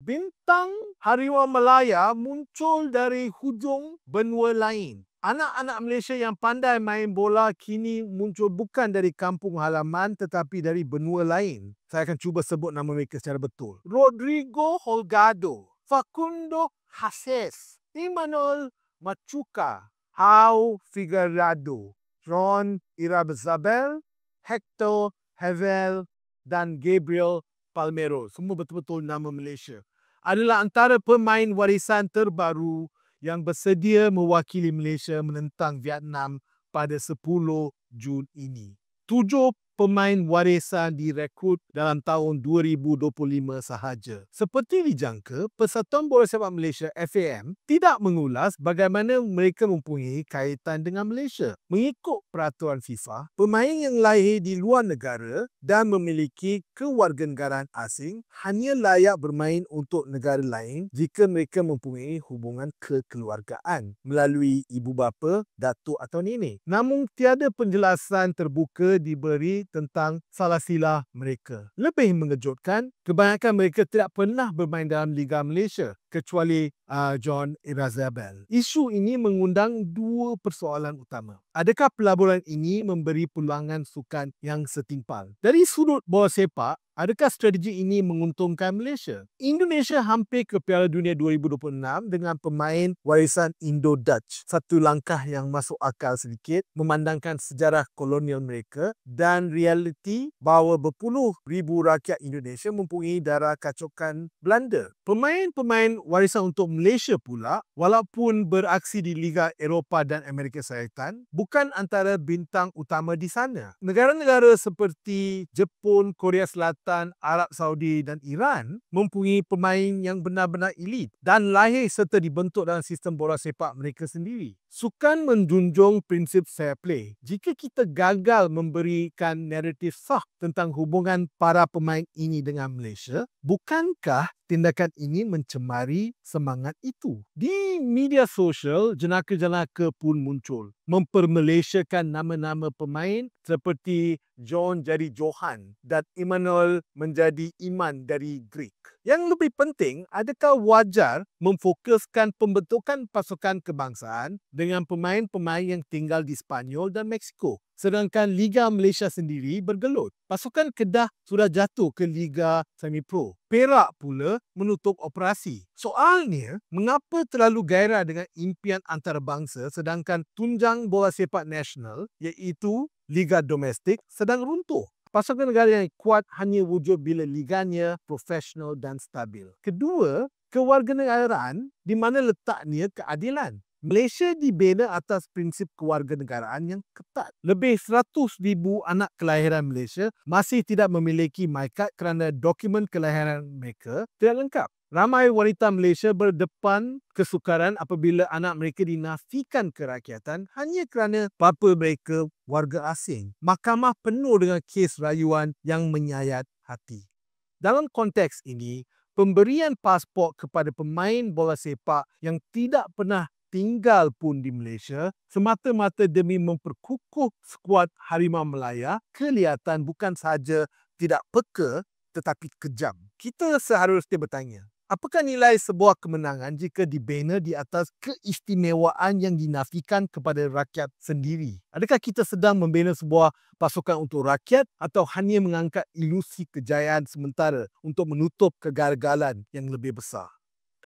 Bintang Harimau Malaya muncul dari hujung benua lain. Anak-anak Malaysia yang pandai main bola kini muncul bukan dari kampung halaman tetapi dari benua lain. Saya akan cuba sebut nama mereka secara betul. Rodrigo Holgado, Facundo Hases, Emmanuel Machuca, Hao Figueirado, Ron Irabezabel, Hector Havel dan Gabriel Palmero. Semua betul-betul nama Malaysia. Adalah antara pemain warisan terbaru yang bersedia mewakili Malaysia menentang Vietnam pada 10 Jun ini. 7 pemain warisan direkrut dalam tahun 2025 sahaja. Seperti dijangka, Persatuan Bola Sepak Malaysia FAM tidak mengulas bagaimana mereka mempunyai kaitan dengan Malaysia. Mengikut peraturan FIFA, pemain yang lahir di luar negara dan memiliki kewarganegaraan asing hanya layak bermain untuk negara lain jika mereka mempunyai hubungan kekeluargaan melalui ibu bapa, datuk atau nenek. Namun tiada penjelasan terbuka diberi tentang salah silah mereka. Lebih mengejutkan, kebanyakan mereka tidak pernah bermain dalam Liga Malaysia kecuali John Irabezabel. Isu ini mengundang dua persoalan utama. Adakah pelaburan ini memberi peluangan sukan yang setimpal? Dari sudut bola sepak, adakah strategi ini menguntungkan Malaysia? Indonesia hampir ke Piala Dunia 2026 dengan pemain warisan Indo-Dutch. Satu langkah yang masuk akal sedikit memandangkan sejarah kolonial mereka dan realiti bahawa berpuluh ribu rakyat Indonesia mempunyai darah kacukan Belanda. Pemain-pemain warisan untuk Malaysia pula, walaupun beraksi di Liga Eropah dan Amerika Syarikat, bukan antara bintang utama di sana. Negara-negara seperti Jepun, Korea Selatan, Arab Saudi dan Iran mempunyai pemain yang benar-benar elit dan lahir serta dibentuk dalam sistem bola sepak mereka sendiri. Sukan menjunjung prinsip fair play. Jika kita gagal memberikan naratif sah tentang hubungan para pemain ini dengan Malaysia, bukankah tindakan ini mencemari semangat itu? Di media sosial, jenaka-jenaka pun muncul, mempermalaysiakan nama-nama pemain seperti John jadi Johan dan Emmanuel menjadi Iman dari Greek. Yang lebih penting, adakah wajar memfokuskan pembentukan pasukan kebangsaan dengan pemain-pemain yang tinggal di Sepanyol dan Mexico, sedangkan Liga Malaysia sendiri bergelut? Pasukan Kedah sudah jatuh ke Liga Semi-Pro. Perak pula menutup operasi. Soalnya, mengapa terlalu gairah dengan impian antarabangsa sedangkan tunjang bola sepak nasional iaitu Liga Domestik sedang runtuh? Pasukan negara yang kuat hanya wujud bila liganya profesional dan stabil. Kedua, kewarganegaraan di mana letaknya keadilan. Malaysia dibina atas prinsip kewarganegaraan yang ketat. Lebih 100,000 anak kelahiran Malaysia masih tidak memiliki MyKad kerana dokumen kelahiran mereka tidak lengkap. Ramai wanita Malaysia berdepan kesukaran apabila anak mereka dinafikan kerakyatan hanya kerana bapa mereka warga asing. Mahkamah penuh dengan kes rayuan yang menyayat hati. Dalam konteks ini, pemberian pasport kepada pemain bola sepak yang tidak pernah tinggal pun di Malaysia semata-mata demi memperkukuh skuad Harimau Malaya kelihatan bukan sahaja tidak peka tetapi kejam. Kita seharusnya bertanya, apakah nilai sebuah kemenangan jika dibina di atas keistimewaan yang dinafikan kepada rakyat sendiri? Adakah kita sedang membina sebuah pasukan untuk rakyat atau hanya mengangkat ilusi kejayaan sementara untuk menutup kegagalan yang lebih besar?